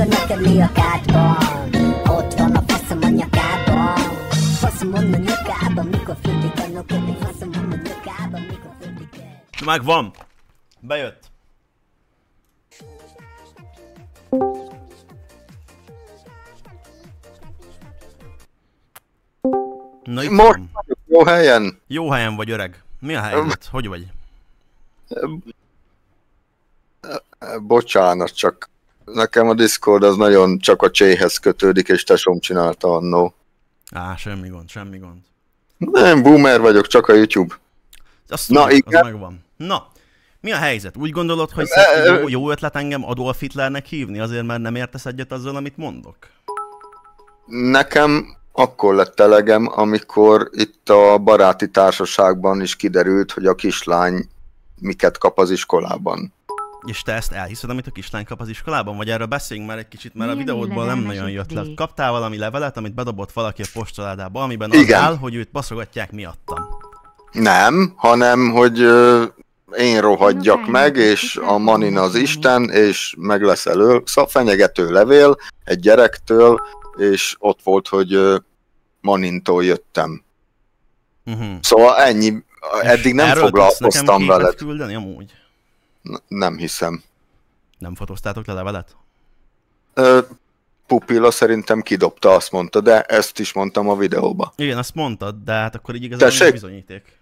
akkor neked mi a kádban? Ott van a faszom a nyakában. Faszom on a nyakában, mikor fürdik a noked. Faszom on a nyakában, mikor fürdik el. Megvan. Bejött. Na itt Most van. jó helyen. Jó helyen vagy, öreg. Mi a helyzet? Hogy vagy? Bocsánat, csak nekem a Discord az nagyon csak a cséhez kötődik, és tesóm csinálta annó. Semmi gond, semmi gond. Nem, boomer vagyok, csak a YouTube. Azt Na, tudod, igen. az megvan. Na, mi a helyzet? Úgy gondolod, hogy jó ötlet engem Adolf Hitlernek hívni, azért mert nem értesz egyet azzal, amit mondok? Nekem akkor lett elegem, amikor itt a baráti társaságban is kiderült, hogy a kislány miket kap az iskolában. És te ezt elhiszed, amit a kislány kap az iskolában? Vagy erről beszéljünk már egy kicsit, mert a Milyen videódból nem levelmes nagyon jött le. idé. Kaptál valami levelet, amit bedobott valaki a postaládába, amiben az Igen. áll, hogy őt baszogatják miattam. Nem, hanem, hogy én rohadjak meg, és a Manin az Isten, és meg lesz elő. Szóval fenyegető levél egy gyerektől, és ott volt, hogy Manintól jöttem. Szóval ennyi. Eddig nem Erről tudsz foglalkoztam nekem képet veled. küldeni amúgy? Nem hiszem. Nem fotóztátok le levelet? Pupilla szerintem kidobta, azt mondta, de ezt is mondtam a videóba. Igen, azt mondtad, de hát akkor így igazából Tessék? nincs bizonyíték.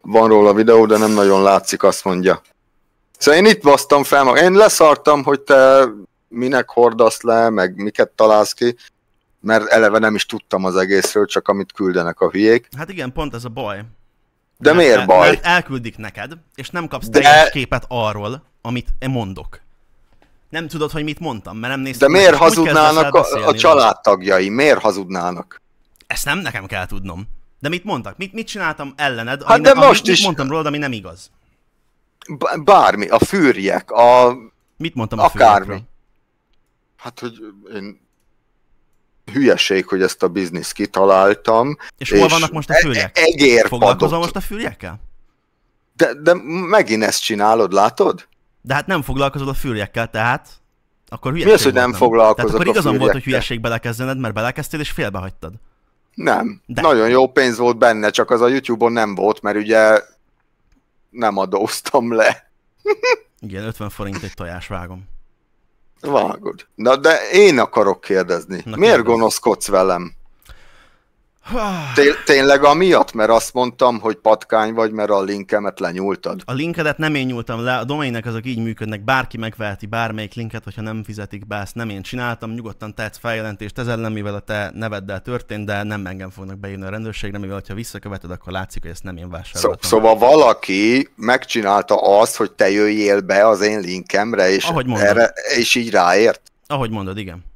Van róla videó, de nem nagyon látszik, azt mondja. Szóval én itt basztam fel, én leszartam, hogy te minek hordasz le, meg miket találsz ki, mert eleve nem is tudtam az egészről, csak amit küldenek a hülyék. Hát igen, pont ez a baj. De miért baj? Mert elküldik neked, és nem kapsz De- teljes képet arról, amit én mondok. Nem tudod, hogy mit mondtam, mert nem néztem. De miért meg, és úgy hazudnának kezdesz el a beszélni családtagjai? Miért hazudnának? Ezt nem nekem kell tudnom. De mit mondtak? Mit csináltam ellened? Hát de most mit is- mondtam rólad, ami nem igaz? Bármi, a fűrjek, Mit mondtam a akármi. főnökről? Hát, hogy én hülyeség, hogy ezt a bizniszt kitaláltam. És hol vannak most a fűrjek? Egérpadot. Foglalkozol most a fűrjekkel? De megint ezt csinálod, látod? De hát nem foglalkozol a fűrjekkel, tehát akkor hülyeség Mi az, hogy volt, nem foglalkozok Tehát akkor a igazam volt, hogy fűrjekkel? hülyeség belekezdened, mert belekezdtél és félbehagytad. Nem. De. Nagyon jó pénz volt benne, csak az a YouTube-on nem volt, mert ugye nem adóztam le. Igen, 50 forint egy tojásvágom. Vágod. Na, de én akarok kérdezni. Na, Miért kérdezz. gonoszkodsz velem? Tényleg amiatt? Mert azt mondtam, hogy patkány vagy, mert a linkemet lenyúltad. A linkedet nem én nyúltam le, a domainek azok így működnek, bárki megveheti bármelyik linket, hogyha nem fizetik be, ezt nem én csináltam, nyugodtan tehetsz feljelentést ez ellen, mivel a te neveddel történt, de nem engem fognak beírni a rendőrségre, mivel ha visszaköveted, akkor látszik, hogy ezt nem én vásároltam. Szóval valaki megcsinálta azt, hogy te jöjjél be az én linkemre, és, Ahogy mondod. erre, és így ráért. Ahogy mondod, igen.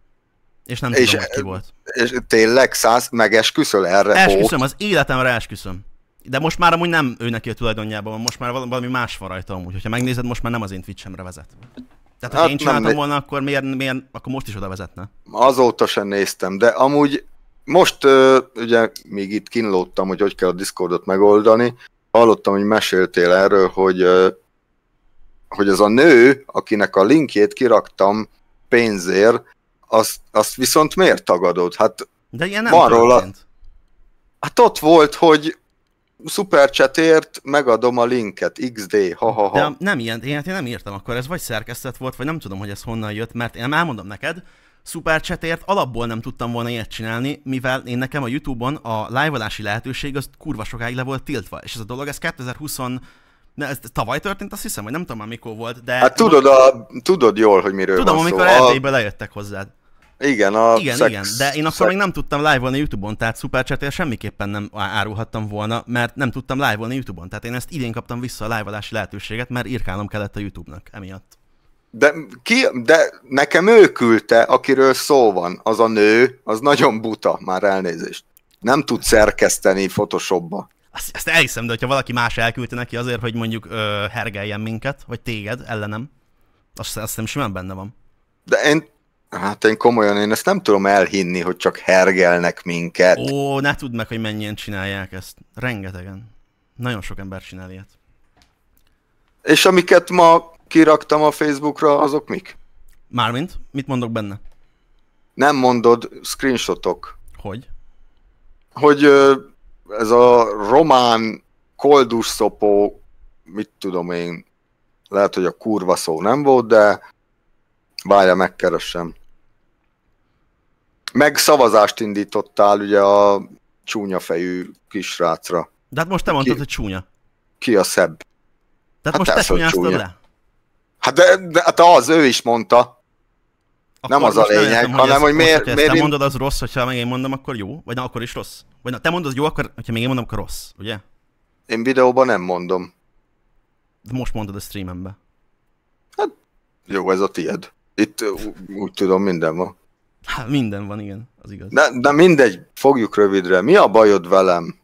És nem És- tudom, hogy ki volt. És tényleg megesküszöl erre? Esküszöm, az életemre esküszöm. De most már amúgy nem ő neki a tulajdonjában van, most már valami más van rajta amúgy. Hogyha megnézed, most már nem az én Twitchemre vezet. Tehát, ha Hát én csináltam nem- volna, akkor miért, akkor most is oda vezetne. Azóta sem néztem, de amúgy most ugye még itt kínlódtam, hogy kell a Discordot megoldani. Hallottam, hogy meséltél erről, hogy az a nő, akinek a linkjét kiraktam pénzért, azt viszont miért tagadod? Hát, De ilyen nem Van róla- történt. hát ott volt, hogy szuperchatért megadom a linket, XD, ha-ha-ha. De nem ilyen, én nem írtam, akkor ez vagy szerkesztett volt, vagy nem tudom, hogy ez honnan jött, mert én elmondom neked, Superchatért alapból nem tudtam volna ilyet csinálni, mivel én nekem a YouTube-on a live-olási lehetőség az kurva sokáig le volt tiltva, és ez a dolog, ez 2020, ez tavaly történt, azt hiszem, vagy nem tudom már mikor volt, de... Hát tudod jól, hogy miről tudom, van amikor szó. Erdélyből lejöttek hozzád. Igen, Igen, de én akkor még nem tudtam live-olni YouTube-on, tehát Superchatért semmiképpen nem árulhattam volna, mert nem tudtam live-olni YouTube-on. Tehát én ezt idén kaptam vissza a live-olási lehetőséget, mert írkálnom kellett a YouTube-nak emiatt. De nekem ő küldte, akiről szó van, az a nő, az nagyon buta, már elnézést. Nem tud szerkeszteni Photoshopba. Ezt elhiszem, de hogyha valaki más elküldte neki azért, hogy mondjuk hergeljen minket, vagy téged ellenem, azt nem simán benne van. De én komolyan, én ezt nem tudom elhinni, hogy csak hergelnek minket. Ó, ne tudd meg, hogy mennyien csinálják ezt. Rengetegen. Nagyon sok ember csinál ilyet. És amiket ma kiraktam a Facebookra, azok mik? Mármint? Mit mondok benne? Nem mondod, screenshotok. Hogy? Hogy ez a román koldus szopó, mit tudom én, lehet, hogy a kurva szó nem volt, de várja, megkeresem. Meg szavazást indítottál ugye a csúnya fejű kisrácra. De hát most te mondtad, hogy csúnya. Ki a szebb? Tehát most te csúnyáztad le? Hát de hát ő is mondta. Akkor nem az a lényeg, hanem hogy miért... Te mondod, az rossz, hogyha meg én mondom, akkor jó? Vagy na, akkor is rossz? Vagy na, te mondod jó, akkor, hogyha még én mondom, akkor rossz, ugye? Én videóban nem mondom. De most mondod a streamembe. Hát jó, ez a tied. Itt úgy tudom, minden van. Hát minden van, igen, az igaz. De mindegy, fogjuk rövidre. Mi a bajod velem?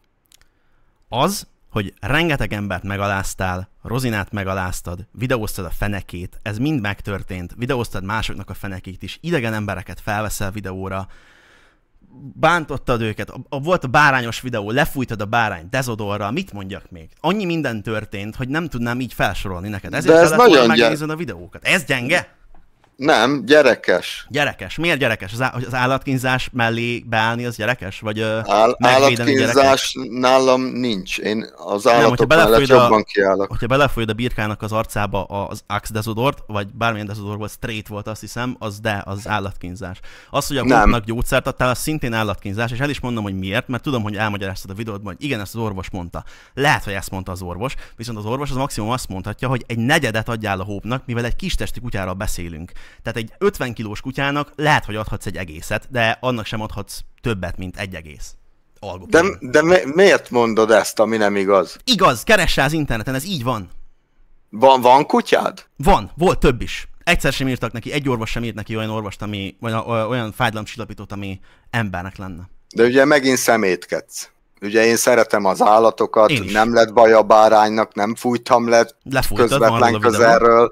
Az, hogy rengeteg embert megaláztál, Rozinát megaláztad, videóztad a fenekét, ez mind megtörtént, videóztad másoknak a fenekét is, idegen embereket felveszel videóra, bántottad őket, volt a bárányos videó, lefújtad a bárány dezodorral, mit mondjak még? Annyi minden történt, hogy nem tudnám így felsorolni neked, ezért ez kellett megnézed a videókat. Ez gyenge? Nem, gyerekes. Gyerekes. Miért gyerekes? Az állatkínzás mellé beállni az gyerekes? Vagy állatkínzás nálam nincs. Én az állatok mellett jobban kiállok. Hogyha belefolyod a birkának az arcába az Axe dezodort, vagy bármilyen dezodor volt, straight volt, azt hiszem, az állatkínzás. Az, hogy a gópnak gyógyszert adtál, az szintén állatkínzás, és el is mondom, hogy miért, mert tudom, hogy elmagyaráztad a videódban, hogy igen, ezt az orvos mondta. Lehet, hogy ezt mondta az orvos, viszont az orvos az maximum azt mondhatja, hogy egy negyedet adjál a hópnak, mivel egy kis testi kutyáról beszélünk. Tehát egy 50 kilós kutyának lehet, hogy adhatsz egy egészet, de annak sem adhatsz többet, mint egy egész. De miért mondod ezt, ami nem igaz? Igaz, keress rá az interneten, ez így van. Van kutyád? Van, volt több is. Egyszer sem írtak neki, egy orvos sem írt neki olyan orvost, vagy olyan fájdalomcsillapítót, ami embernek lenne. De ugye megint szemétkedsz. Ugye én szeretem az állatokat, nem lett baj a báránynak, nem fújtam le közvetlen közelről.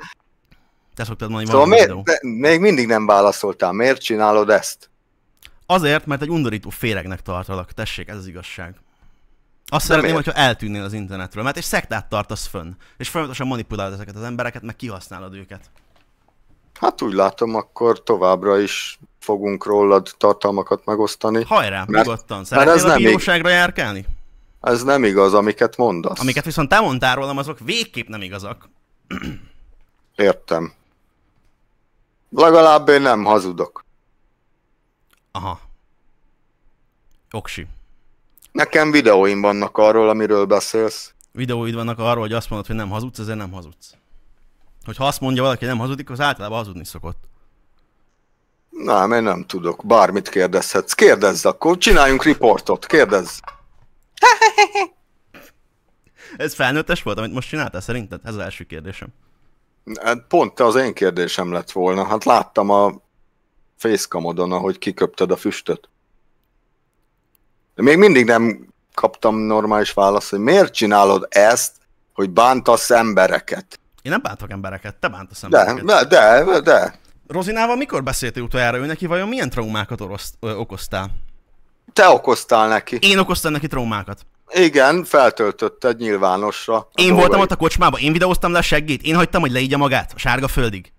Te szoktad mondani, szóval még mindig nem válaszoltál. Miért csinálod ezt? Azért, mert egy undorító féregnek tartalak. Tessék, ez az igazság. Azt szeretném, hogyha eltűnnél az internetről, mert egy szektát tartasz fönn. És folyamatosan manipulálod ezeket az embereket, meg kihasználod őket. Hát úgy látom, akkor továbbra is fogunk rólad tartalmakat megosztani. Hajrá, nyugodtan. Szeretnél a bíróságra járkálni? Ez nem igaz, amiket mondasz. Amiket viszont te mondtál rólam, azok végképp nem igazak. Értem. Legalább én nem hazudok. Aha. Oksi. Nekem videóim vannak arról, amiről beszélsz. Videóid vannak arról, hogy azt mondod, hogy nem hazudsz, ezért nem hazudsz. Hogyha azt mondja valaki, hogy nem hazudik, az általában hazudni szokott. Nem, én nem tudok. Bármit kérdezhetsz. Kérdezz akkor. Csináljunk riportot. Kérdezz. Ez felnőttes volt, amit most csináltál szerinted? Ez az első kérdésem. Pont az én kérdésem lett volna. Hát láttam a facecamodon, ahogy kiköpted a füstöt. De még mindig nem kaptam normális választ, hogy miért csinálod ezt, hogy bántasz embereket. Én nem bántok embereket, te bántasz embereket. De. Rozinával mikor beszéltél utoljára, ő neki vajon milyen traumákat okoztál? Te okoztál neki. Én okoztam neki traumákat. Igen, feltöltötted nyilvánosra. Én voltam ott a kocsmában, én videóztam le a seggét, én hagytam, hogy leígya magát a sárga földig.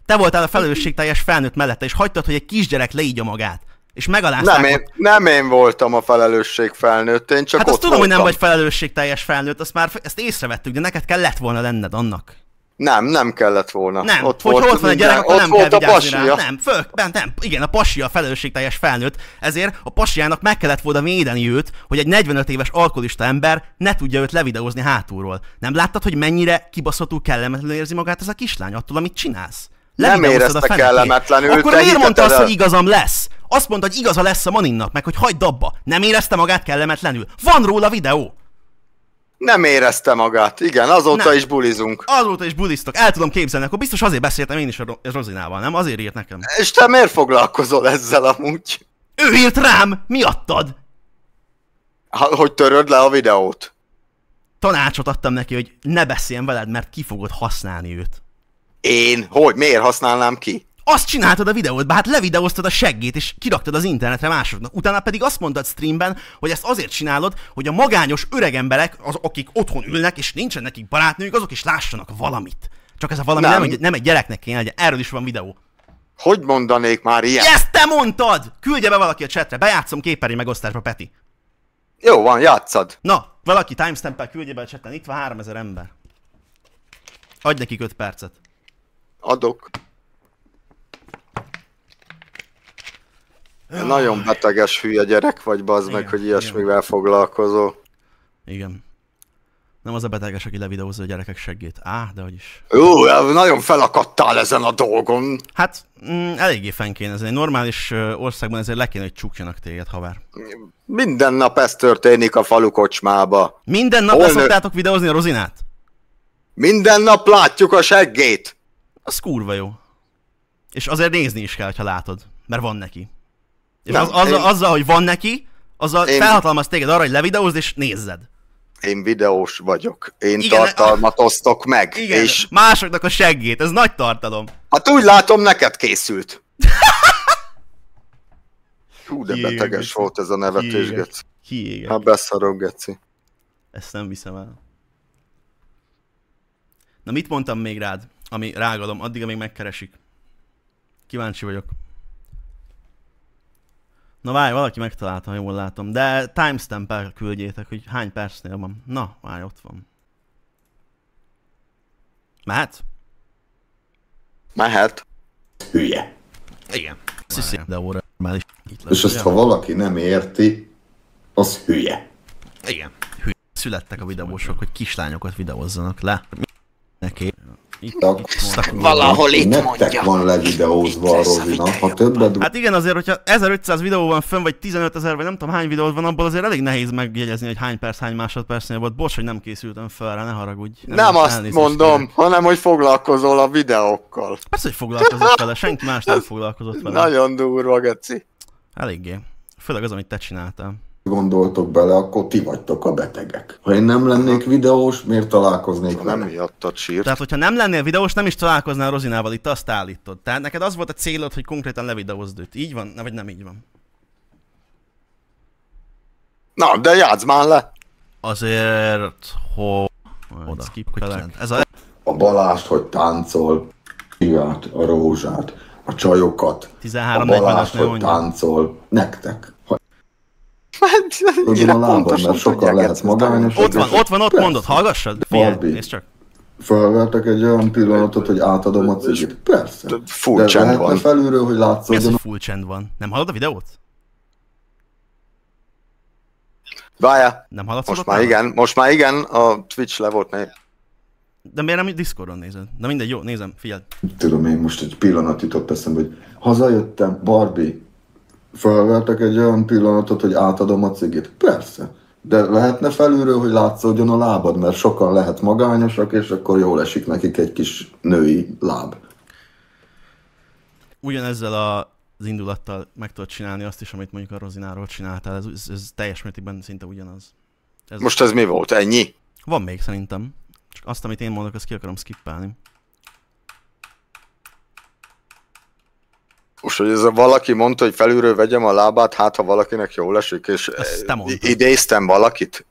Te voltál a felelősségteljes felnőtt mellette, és hagytad, hogy egy kisgyerek leígya magát. És megalázták. Nem én voltam a felelősség felnőtt, én csak hát ott azt tudom, voltam. hogy nem vagy felelősségteljes felnőtt, ezt észrevettük, de neked kellett volna lenned annak. Nem kellett volna. Nem, ott hogy ott van egy gyerek, akkor nem kell vigyázni rá. Nem, igen, a pasia a felelősségteljes felnőtt, ezért a pasiának meg kellett volna védeni őt, hogy egy 45 éves alkoholista ember ne tudja őt levideózni hátulról. Nem láttad, hogy mennyire kibaszottul kellemetlenül érzi magát ez a kislány attól, amit csinálsz? Nem érezte kellemetlenül. Akkor miért mondta azt, hogy igazam lesz? Azt mondta, hogy igaza lesz a Maninnak, meg hogy hagyd abba. Nem érezte magát kellemetlenül. Van róla videó. Nem érezte magát. Igen, azóta is bulizunk. Azóta is buliztok. El tudom képzelni, akkor biztos azért beszéltem én is a Rozinával, nem? Azért írt nekem. És te miért foglalkozol ezzel amúgy? Ő írt rám! Miattad! Hogy töröd le a videót? Tanácsot adtam neki, hogy ne beszéljen veled, mert ki fogod használni őt. Én? Hogy? Miért használnám ki? Azt csináltad a videódban, hát levideóztad a seggét, és kiraktad az internetre másoknak. Utána pedig azt mondtad streamben, hogy ezt azért csinálod, hogy a magányos öreg emberek, akik otthon ülnek, és nincsen nekik barátnőjük, azok is lássanak valamit. Csak ez a valami nem egy gyereknek kéne legyen. Erről is van videó. Hogy mondanék már ilyet? Ezt te mondtad! Küldje be valaki a chatre, bejátszom képernyő megosztásba, Peti. Jó van, játszad. Na, valaki timestamp-el küldje be a chaten, itt van 3000 ember. Adj nekik 5 percet. Adok. Nagyon beteges hülye gyerek vagy, bazd meg, hogy ilyesmivel foglalkozol. Igen. Nem az a beteges, aki levideózza a gyerekek seggét. Dehogy is. Jó, nagyon felakadtál ezen a dolgon. Hát, eléggé fenn kéne ezen. Egy normális országban ezért le kéne, hogy csukjanak téged, haver. Minden nap ez történik a falu kocsmába. Minden nap leszoktátok videózni a Rozinát? Minden nap látjuk a seggét. Az kurva jó. És azért nézni is kell, ha látod. Mert van neki. És Nem, azzal, hogy van neki, azzal felhatalmaz téged arra, hogy levideózd és nézzed. Én videós vagyok. Én tartalmat osztok meg. Igen, és másoknak a seggét, ez nagy tartalom. Hát úgy látom, neked készült. Hú, de beteges volt ez a nevetés, Geci. Kiégek. Hát beszarok, Geci. Ezt nem viszem el. Na mit mondtam még rád, ami rágalom, addig, amíg megkeresik. Kíváncsi vagyok. Na várj, valaki megtalálta, ha jól látom. De timestamp-el küldjétek, hogy hány percnél van. Na, várj, ott van. Mehet? Mehet. Hülye. Igen. Sziszi, de óra már is itt lesz. És ezt ha valaki nem érti, az hülye. Igen. Hülye. Születtek a videósok, hogy kislányokat videózzanak le. Neki. Valahol itt nektek mondja. van levideózva a Rozina, ha többet... Hát igen, azért, hogyha 1500 videó van fönn, vagy 15 000, vagy nem tudom hány videó van, abból azért elég nehéz megjegyezni, hogy hány perc, hány másodpercnél volt. Bocs, hogy nem készültem fel rá, ne haragudj. Nem azt mondom, kérek. hanem hogy foglalkozol a videókkal. Persze, hogy foglalkozott vele, senki más nem foglalkozott vele. Nagyon durva, Geci. Eléggé. Főleg az, amit te csináltál. gondoltok bele, akkor ti vagytok a betegek. Ha én nem lennék videós, miért találkoznék Nem vele? miattad sírt. Tehát, hogyha nem lennél videós, nem is találkoznál Rozinával, itt azt állítod. Tehát neked az volt a célod, hogy konkrétan levideózd őt. Így van? Vagy nem így van? Na, de játsz már le! Azért, hogy... Oda. Ez A Balást, hogy táncol, Ivát, a Rózsát, a csajokat, a 13-40-es Balást, ne hogy mondja. táncol, nektek. Ugye a lábad, pontosan mert sokan tudják lehet ezt magányos. Ott van, Persze. mondod, hallgassad? Figyelj, Barbie. nézd csak. Felvertek egy olyan pillanatot, hogy átadom a cigit. Persze. Full De csend lehetne van. felülről, hogy Mi az, látszódjon. hogy full csend van? Nem hallod a videót? Várjál, Nem hallatszódott most már igen, a Twitch le volt név. De miért nem Discordon nézed? Na mindegy, jó, nézem, figyeld. Tudom, én most egy pillanat jutott eszembe, hogy hazajöttem, Barbie, felvertek egy olyan pillanatot, hogy átadom a cigit. Persze. De lehetne felülről, hogy látszódjon a lábad, mert sokan lehet magányosak, és akkor jól esik nekik egy kis női láb. Ugyanezzel az indulattal meg tudod csinálni azt is, amit mondjuk a Rozináról csináltál. Ez teljes mértékben szinte ugyanaz. Most ez mi volt? Ennyi? Van még szerintem. Csak azt, amit én mondok, azt ki akarom skippelni. Most, hogy ez a valaki mondta, hogy felülről vegyem a lábát, hát ha valakinek jól esik, és Ezt te mondtad. idéztem valakit.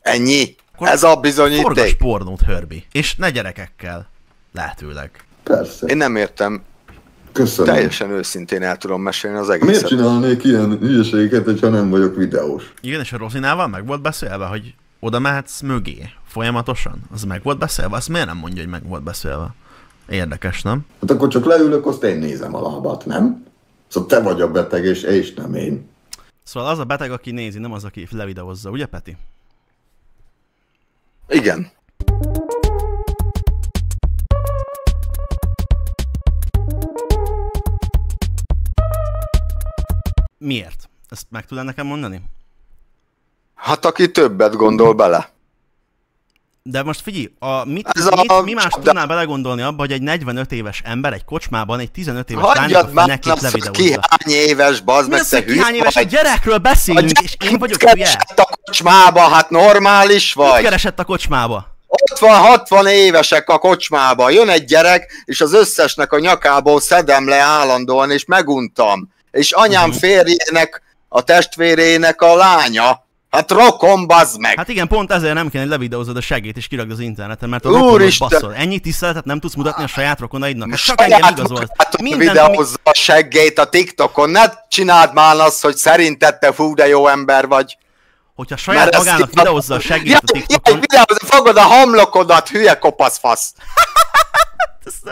Ennyi? Akkor Ez a Forgass bizonyíték? pornót, Hörbi. És ne gyerekekkel. Lehetőleg. Persze. Én nem értem. Köszönöm. Teljesen őszintén el tudom mesélni az Miért egészet. csinálnék ilyen hülyeségeket, hogyha nem vagyok videós? Igen, és a Rozinával meg volt beszélve, hogy oda mehetsz mögé folyamatosan? Az meg volt beszélve? Azt miért nem mondja, hogy meg volt beszélve? Érdekes, nem? Hát akkor csak leülök, azt én nézem a lábát, nem? Szóval te vagy a beteg, és nem én. Szóval az a beteg, aki nézi, nem az, aki levideózza, ugye Peti? Igen. Miért? Ezt meg tudod nekem mondani? Hát aki többet gondol bele. De most figyelj, mi más de- tudnál belegondolni abba, hogy egy 45 éves ember egy kocsmában egy 15 éves Hagyjad lánynak már nekik azt, ki levideózza. hány éves, bazd Mi meg, az, te hogy ki hány hülye éves? A vagy. gyerekről beszélünk, és én vagyok hülye. Keresett a kocsmába, hát normális Mit vagy. keresett a kocsmába? 60 évesek a kocsmába, jön egy gyerek, és az összesnek a nyakából szedem le állandóan, és meguntam. És anyám férjének, a testvérének a lánya Hát rokon, bazd meg! Hát igen, pont ezért nem kell, hogy levideózod a segét és kirakd az interneten, mert a rokonod Úristen! baszol. Ennyi tiszteletet nem tudsz mutatni a saját rokonaidnak. Hát csak engem Saját igazolt. magát Mindent, videózza a seggét a TikTokon, ne csináld már azt, hogy szerinted te fú, de jó ember vagy. hogyha saját magának videózza a segít a TikTokon... Videózza, fogod a homlokodat, hülye kopaszfasz.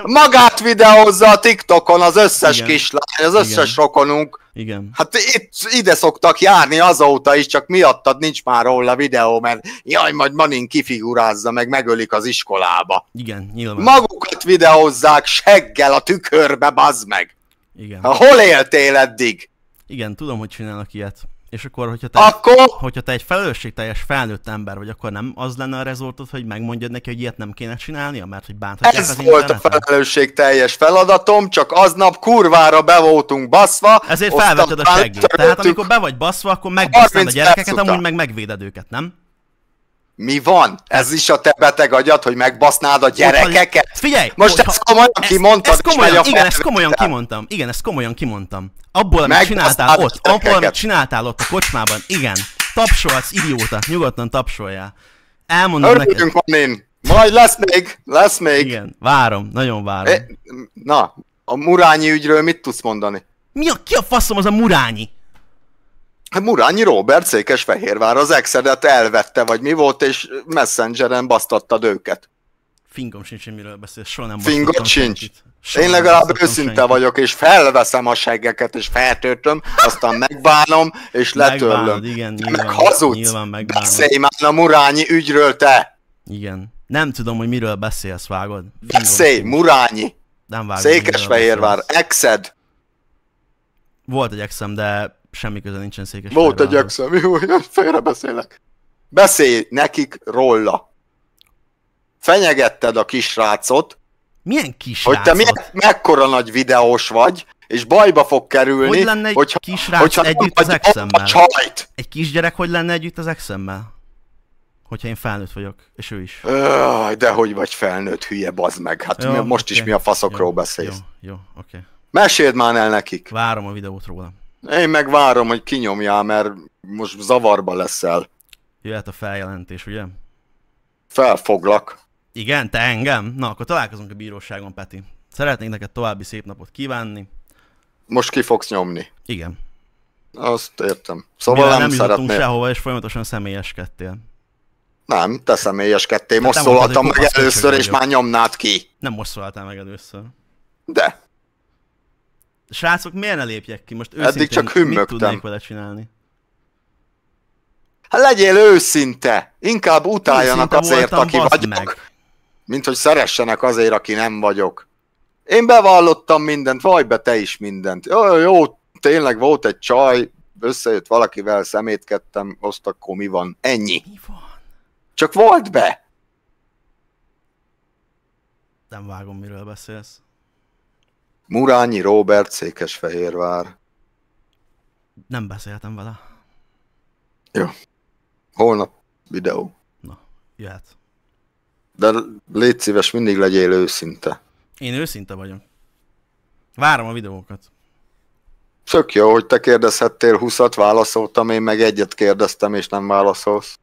Magát videózza a TikTokon az összes Igen. kislány, az összes rokonunk. Igen. Hát ide szoktak járni azóta is, csak miattad nincs már róla videó, mert jaj, majd Manin kifigurázza, meg megölik az iskolába. Igen, nyilván. Magukat videózzák seggel a tükörbe, bazd meg! Igen. Hol éltél eddig? Igen, tudom, hogy csinálnak ilyet. És akkor, hogyha te egy felelősségteljes felnőtt ember vagy, akkor nem az lenne a rezortod, hogy megmondjad neki, hogy ilyet nem kéne csinálnia, mert hogy bánthatják Ez az volt interneten? a felelősségteljes feladatom, csak aznap kurvára be voltunk baszva. Ezért felvetted a seggét. Tehát amikor be vagy baszva, akkor megbasznád a gyerekeket, amúgy meg megvéded őket, nem? Mi van? Ez is a te beteg agyad, hogy megbasznád a gyerekeket? Figyelj! Most ezt komolyan kimondtad, ezt komolyan, és megy a igen, ezt felvétel. komolyan kimondtam. Igen, ezt komolyan kimondtam. Abból, amit csináltál ott, a kocsmában, igen. Tapsolsz, idióta, nyugodtan tapsoljál. Elmondom neked. Örülünk, Manin. Majd lesz még. Igen, várom, nagyon várom. Na, a Murányi ügyről mit tudsz mondani? Ki a faszom az a Murányi? Hát Murányi Róbert Székesfehérvár az exedet elvette, vagy mi volt, és Messengeren basztattad őket. Fingom sincs, hogy miről beszélsz, soha nem Fingot basztattam sincs. senkit. Soha Én nem legalább basztattam őszinte senkit. vagyok, és felveszem a seggeket, és feltöltöm, aztán megbánom, és letörlöm. Megbánod, igen, Te nyilván, meg hazudsz. nyilván megbánod. Beszélj már a Murányi ügyről, te! Igen. Nem tudom, hogy miről beszélsz, vágod. Fingom Beszélj, sincs. Murányi! Nem vágom, hogy miről Székesfehérvár, beszélsz. exed! Volt egy exem, de semmi köze nincsen Székesfehérvárhoz. Volt egy exem, jó, félre beszélek. Beszélj nekik róla. Fenyegetted a kisrácot, Milyen kis hogy te rácot? mekkora nagy videós vagy, és bajba fog kerülni, Hogy lenne egy hogyha, kisrác hogyha együtt nem az vagy exemmel? a csajt. Egy kisgyerek hogy lenne együtt az exemmel? Hogyha én felnőtt vagyok, és ő is. De hogy vagy felnőtt, hülye, bazd meg. Hát Jó, most oké. is mi a faszokról Jó, beszélsz. Jó, oké. Meséld már el nekik. Várom a videót róla. Én meg várom, hogy kinyomjál, mert most zavarba leszel. Jöhet a feljelentés, ugye? Felfoglak. Igen, te engem? Na, akkor találkozunk a bíróságon, Peti. Szeretnék neked további szép napot kívánni. Most ki fogsz nyomni. Igen. Azt értem. Szóval Mivel nem nem jutottunk szeretnél. sehova, és folyamatosan személyeskedtél. Nem, te személyeskedtél. Most te mondtad, szólaltam hogy meg kopasz először, köcsög és vagyok. már nyomnád ki. Nem most szóltál meg először. De. Srácok, miért ne lépjek ki? Most Eddig őszintén csak mit hümmögtem. tudnék vele csinálni? Hát legyél őszinte. Inkább utáljanak Őszinte azért, voltam, aki bazd vagyok, meg. mint hogy szeressenek azért, aki nem vagyok. Én bevallottam mindent, vaj be te is mindent. Jó, tényleg volt egy csaj, összejött valakivel, szemétkedtem, azt akkor mi van? Ennyi. Mi van? Csak volt be. Nem vágom, miről beszélsz. Murányi Róbert, Székesfehérvár. Nem beszéltem vele. Holnap videó. Na, jöhet. De légy szíves, mindig legyél őszinte. Én őszinte vagyok. Várom a videókat. Tök jó, hogy te kérdezhettél 20-at, válaszoltam, én meg egyet kérdeztem, és nem válaszolsz.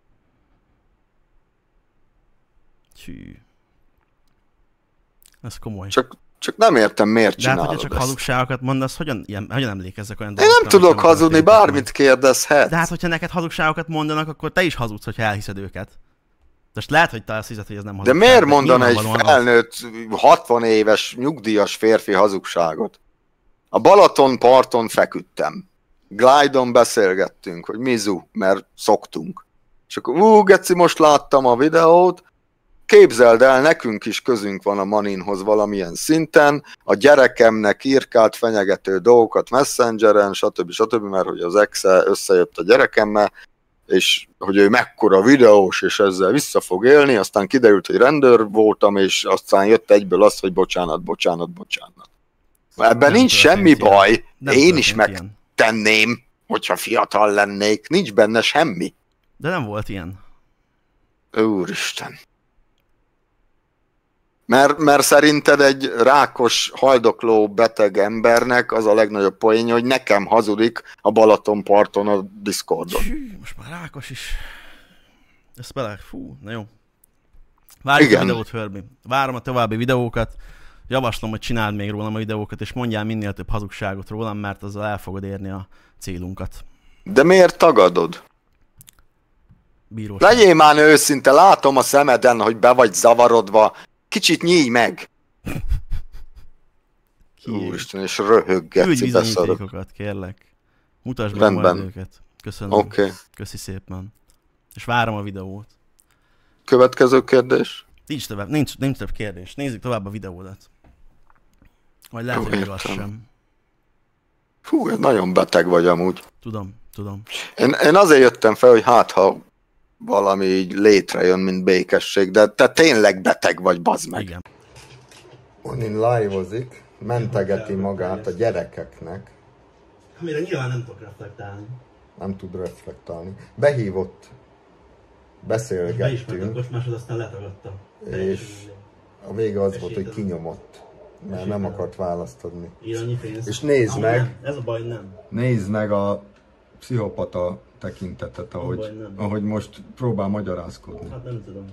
Hű. Ez komoly. Csak nem értem, miért De hát, csinálod hogyha csak ezt. hazugságokat mondasz, hogyan emlékezzek olyan Én dolgokra, nem tudok amit hazudni, történtek meg? bármit kérdezhetsz. De hát, hogyha neked hazugságokat mondanak, akkor te is hazudsz, hogyha elhiszed őket. Most lehet, hogy te azt hiszed, hogy ez nem De hazugság. miért mondana egy nyilvánvalóan az. felnőtt, 60 éves, nyugdíjas férfi hazugságot? A Balaton parton feküdtem. Glide-on beszélgettünk, hogy mizu, mert szoktunk. És akkor, geci, most láttam a videót, képzeld el, nekünk is közünk van a Maninhoz valamilyen szinten, a gyerekemnek írkált fenyegető dolgokat Messengeren, stb. Mert hogy az exe összejött a gyerekemmel, és hogy ő mekkora videós, és ezzel vissza fog élni, aztán kiderült, hogy rendőr voltam, és aztán jött egyből az, hogy bocsánat. Ebben Nem nincs történt semmi ilyen. baj, Nem én is történt ilyen. megtenném, hogyha fiatal lennék, nincs benne semmi. De nem volt ilyen. Úristen. Mert szerinted egy rákos, haldokló, beteg embernek az a legnagyobb poénja, hogy nekem hazudik a Balatonparton a Discordon. Most már rákos is. Ez bele, fú, na jó. Várjuk a videót, Furby. Várom a további videókat. Javaslom, hogy csináld még rólam a videókat, és mondjál minél több hazugságot rólam, mert azzal el fogod érni a célunkat. De miért tagadod? Bíróság. Legyél már őszinte, látom a szemeden, hogy be vagy zavarodva. Kicsit nyíj meg! Úristen, és röhöggetsz, küldj beszarok. bizonyítékokat, kérlek. Mutasd meg majd őket. Köszönöm. Oké. Köszi szépen. És várom a videót. Következő kérdés? Nincs több kérdés. Nézzük tovább a videódat. Vagy lehet, hogy még az sem. Fú, nagyon beteg vagy amúgy. Tudom. Én azért jöttem fel, hogy hát ha valami így létrejön, mint békesség, de te tényleg beteg vagy, bazd meg. Igen. Onin live-ozik, mentegeti magát a gyerekeknek. Amire nyilván nem tudok reflektálni. Nem tud reflektálni. Behívott, beszélgettünk. Most másod aztán letagadta. És a vége az volt, hogy kinyomott. Mert nem akart választ adni. És nézd meg, ez a baj, nem. Nézd meg a pszichopata tekintetet, ahogy most próbál magyarázkodni. Hát nem tudom.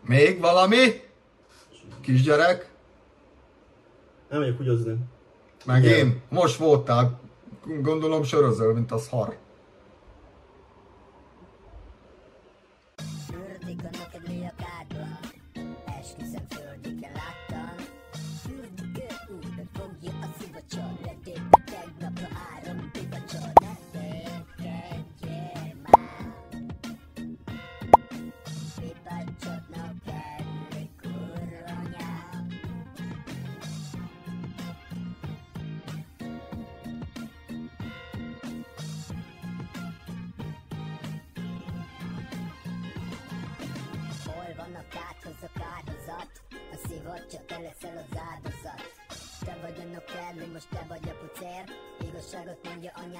Még valami? Kisgyerek? Nem megyek húgyozni. Meg én? Most voltál. Gondolom sörözöl, mint az szar. Fürdika neked mi a kádban? Esküszöm fürdika láttam. Fürdika úgy, hogy fogja a szivacsor. Lették a tegnapra 3 pivacsor. Ne tékedjél már. Pipacsotnak kell, kurvanyám. Hol van a kádhoz a kádozat? A szívacsa, te leszel az áldozat. Te vagy a nokelli, most te vagy a pucér. Igazságot mondja anyám.